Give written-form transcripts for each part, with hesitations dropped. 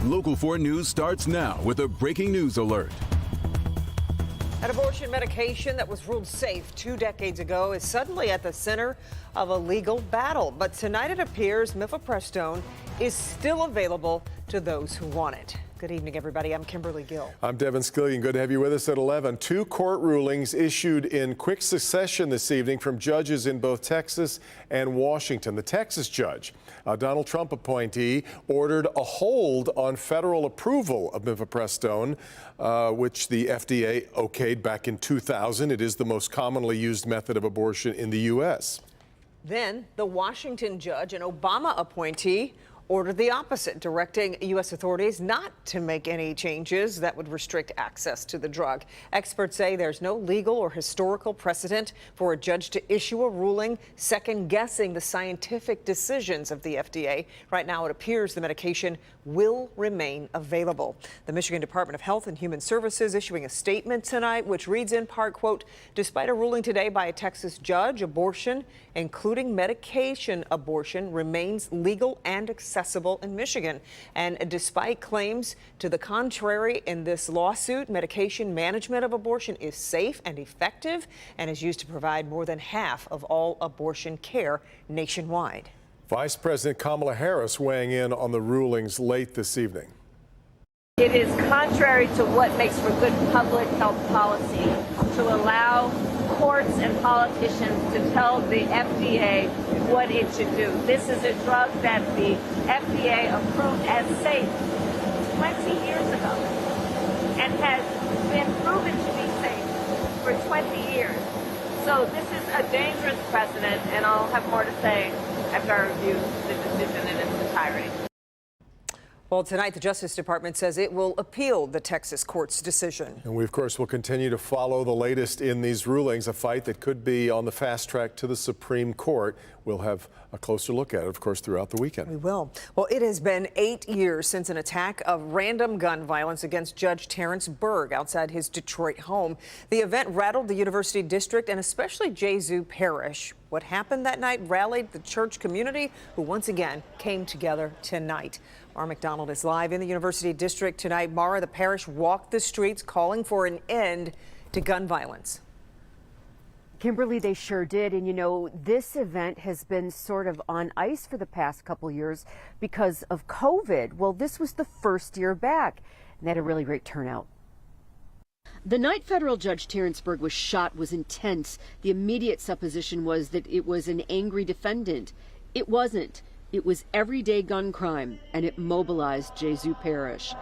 Local 4 News starts now with a breaking news alert. An abortion medication that was ruled safe 2 decades ago is suddenly at the center of a legal battle. But tonight it appears mifepristone is still available to those who want it. Good evening, everybody. I'm Kimberly Gill. I'm Devin Skillian. Good to have you with us at 11. 2 court rulings issued in quick succession this evening from judges in both Texas and Washington. The Texas judge, a Donald Trump appointee, ordered a hold on federal approval of mifepristone, which the FDA okayed back in 2000. It is the most commonly used method of abortion in the U.S. Then the Washington judge, an Obama appointee, ordered the opposite, directing U.S. authorities not to make any changes that would restrict access to the drug. Experts say there's no legal or historical precedent for a judge to issue a ruling second-guessing the scientific decisions of the FDA. Right now, it appears the medication will remain available. The Michigan Department of Health and Human Services issuing a statement tonight, which reads in part, quote, despite a ruling today by a Texas judge, abortion, including medication abortion, remains legal and accessible in Michigan. And despite claims to the contrary in this lawsuit, medication management of abortion is safe and effective and is used to provide more than half of all abortion care nationwide. Vice President Kamala Harris weighing in on the rulings late this evening. It is contrary to what makes for good public health policy to allow courts and politicians to tell the FDA what it should do. This is a drug that the FDA approved as safe 20 years ago and has been proven to be safe for 20 years. So this is a dangerous precedent, and I'll have more to say after I review the decision in its entirety. Well, tonight, the Justice Department says it will appeal the Texas court's decision. And we, of course, will continue to follow the latest in these rulings, a fight that could be on the fast track to the Supreme Court. We'll have a closer look at it, of course, throughout the weekend. We will. Well, it has been 8 years since an attack of random gun violence against Judge Terrence Berg outside his Detroit home. The event rattled the University District and especially Jesu Parish. What happened that night rallied the church community, who once again came together tonight. Mara McDonald is live in the University District tonight. Mara, the parish walked the streets calling for an end to gun violence. Kimberly, they sure did. And, you know, this event has been sort of on ice for the past couple years because of COVID. Well, this was the first year back, and they had a really great turnout. The night federal judge Terrence Berg was shot was intense. The immediate supposition was that it was an angry defendant. It wasn't. It was everyday gun crime, and it mobilized Jesu Parish.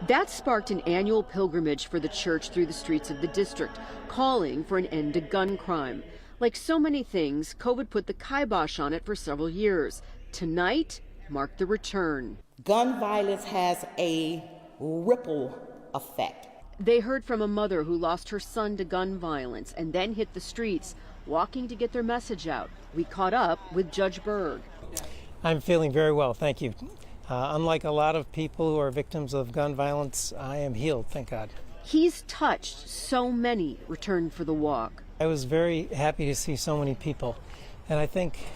That sparked an annual pilgrimage for the church through the streets of the district, calling for an end to gun crime. Like so many things, COVID put the kibosh on it for several years. Tonight marked the return. Gun violence has a ripple effect. They heard from a mother who lost her son to gun violence and then hit the streets, walking to get their message out. We caught up with Judge Berg. I'm feeling very well, thank you. Unlike a lot of people who are victims of gun violence, I am healed, thank God. He's touched so many returned for the walk. I was very happy to see so many people, and I think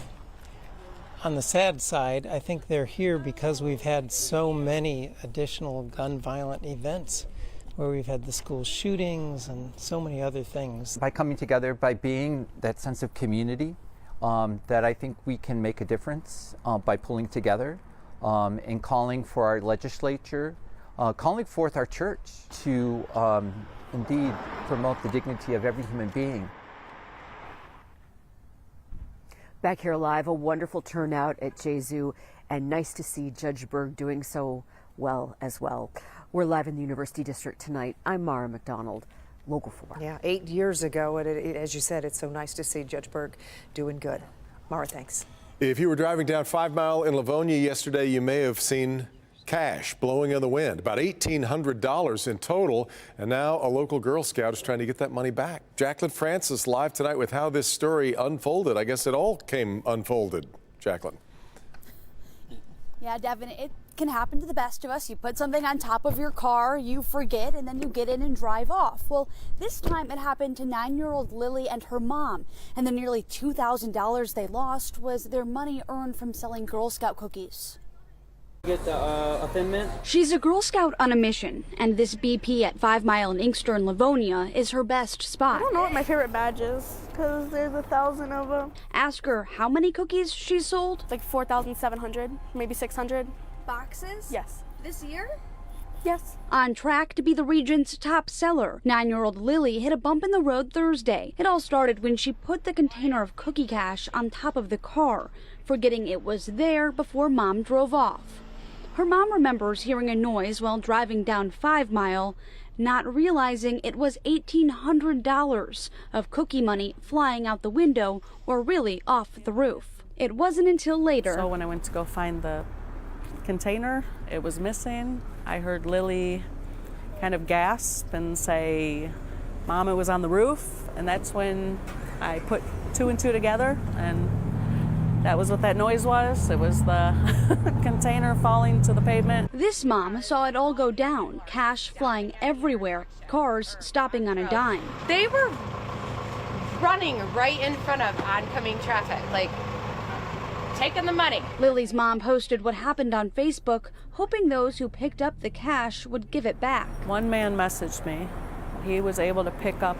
on the sad side, I think they're here because we've had so many additional gun violent events where we've had the school shootings and so many other things. By coming together, by being that sense of community, that I think we can make a difference by pulling together and calling for our legislature, calling forth our church to indeed promote the dignity of every human being. Back here live, a wonderful turnout at Jesu, and nice to see Judge Berg doing so well as well. We're live in the University District tonight. I'm Mara McDonald, Local 4. Yeah, 8 years ago, and as you said, it's so nice to see Judge Berg doing good. Mara, thanks. If you were driving down 5 Mile in Livonia yesterday, you may have seen cash blowing in the wind, about $1,800 in total, and now a local Girl Scout is trying to get that money back. Jacqueline Francis live tonight with how this story unfolded. I guess it all came unfolded, Jacqueline. Yeah, Devin, it can happen to the best of us. You put something on top of your car, you forget, and then you get in and drive off. Well, this time it happened to 9-year-old Lily and her mom, and the nearly $2,000 they lost was their money earned from selling Girl Scout cookies. Get a Thin Mint. She's a Girl Scout on a mission, and this BP at 5 Mile in Inkster in Livonia is her best spot. I don't know what my favorite badge is, because there's 1,000 of them. Ask her how many cookies she's sold. Like 4,700, maybe 600. Boxes? Yes. This year? Yes. On track to be the region's top seller, 9-year-old Lily hit a bump in the road Thursday. It all started when she put the container of cookie cash on top of the car, forgetting it was there before Mom drove off. Her mom remembers hearing a noise while driving down 5 Mile, not realizing it was $1,800 of cookie money flying out the window or really off the roof. It wasn't until later. So when I went to go find the container, it was missing. I heard Lily kind of gasp and say, "Mom, it was on the roof." And that's when I put 2 and 2 together, and that was what that noise was. It was the container falling to the pavement. This mom saw it all go down, cash flying everywhere, cars stopping on a dime. They were running right in front of oncoming traffic, like taking the money. Lily's mom posted what happened on Facebook, hoping those who picked up the cash would give it back. One man messaged me. He was able to pick up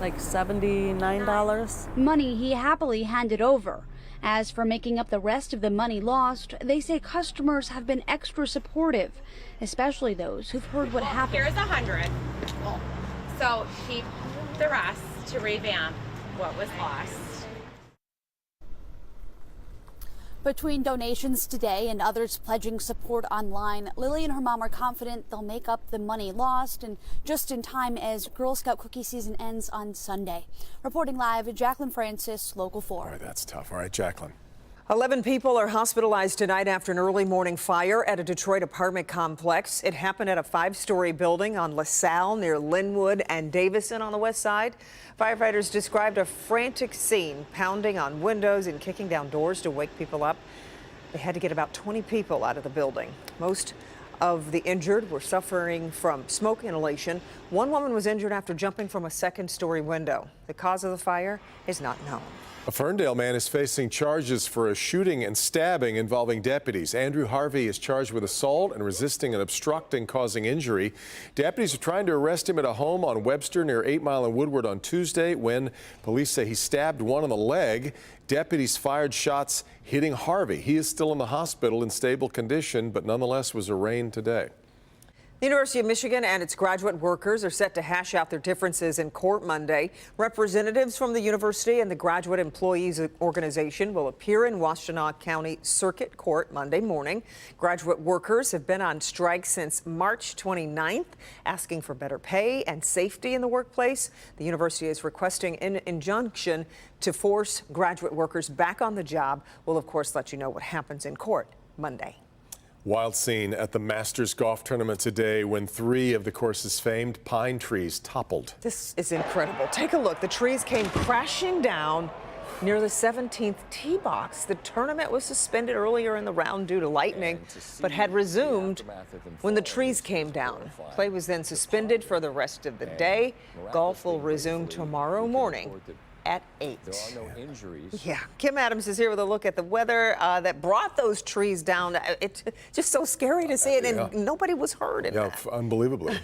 like $79. Money he happily handed over. As for making up the rest of the money lost, they say customers have been extra supportive, especially those who've heard what happened. Here's 100. So keep the rest to revamp what was lost. Between donations today and others pledging support online, Lily and her mom are confident they'll make up the money lost, and just in time as Girl Scout cookie season ends on Sunday. Reporting live, Jacqueline Francis, Local 4. All right, that's tough. All right, Jacqueline. 11 people are hospitalized tonight after an early morning fire at a Detroit apartment complex. It happened at a 5-story building on LaSalle near Linwood and Davison on the west side. Firefighters described a frantic scene, pounding on windows and kicking down doors to wake people up. They had to get about 20 people out of the building. Most of the injured were suffering from smoke inhalation. One woman was injured after jumping from a 2nd-story window. The cause of the fire is not known. A Ferndale man is facing charges for a shooting and stabbing involving deputies. Andrew Harvey is charged with assault and resisting and obstructing causing injury. Deputies are trying to arrest him at a home on Webster near 8 Mile and Woodward on Tuesday when police say he stabbed one in the leg. Deputies fired shots hitting Harvey. He is still in the hospital in stable condition, but nonetheless was arraigned today. The University of Michigan and its graduate workers are set to hash out their differences in court Monday. Representatives from the university and the Graduate Employees Organization will appear in Washtenaw County Circuit Court Monday morning. Graduate workers have been on strike since March 29th, asking for better pay and safety in the workplace. The university is requesting an injunction to force graduate workers back on the job. We'll, of course, let you know what happens in court Monday. Wild scene at the Masters Golf Tournament today when 3 of the course's famed pine trees toppled. This is incredible. Take a look. The trees came crashing down near the 17th tee box. The tournament was suspended earlier in the round due to lightning, but had resumed when the trees came down. Play was then suspended for the rest of the day. Golf will resume tomorrow morning at 8. There are no injuries. Yeah, Kim Adams is here with a look at the weather that brought those trees down. It's just so scary to see it, and nobody was hurt in that. Unbelievably.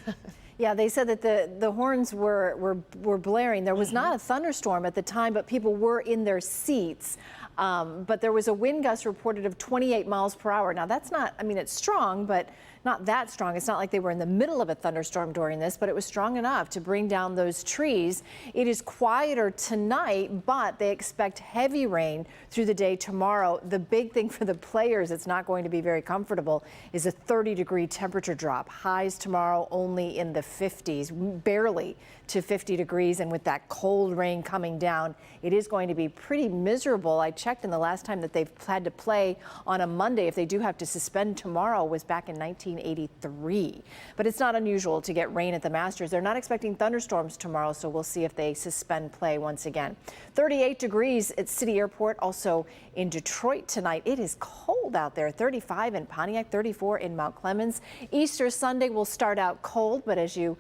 Yeah, they said that the horns were blaring. There was not a thunderstorm at the time, but people were in their seats. But there was a wind gust reported of 28 miles per hour. Now, that's not, I mean, it's strong, but not that strong. It's not like they were in the middle of a thunderstorm during this, but it was strong enough to bring down those trees. It is quieter tonight, but they expect heavy rain through the day tomorrow. The big thing for the players, it's not going to be very comfortable, is a 30-degree temperature drop. Highs tomorrow only in the 50s, barely to 50 degrees, and with that cold rain coming down, it is going to be pretty miserable. I checked, and the last time that they've had to play on a Monday, if they do have to suspend tomorrow, was back in 19 1983. But it's not unusual to get rain at the Masters. They're not expecting thunderstorms tomorrow, so we'll see if they suspend play once again. 38 degrees at City Airport, also in Detroit tonight. It is cold out there. 35 in Pontiac, 34 in Mount Clemens. Easter Sunday will start out cold, but as you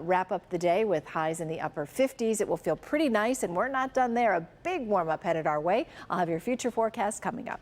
wrap up the day with highs in the upper 50s, it will feel pretty nice, and we're not done there. A big warm up headed our way. I'll have your future forecast coming up.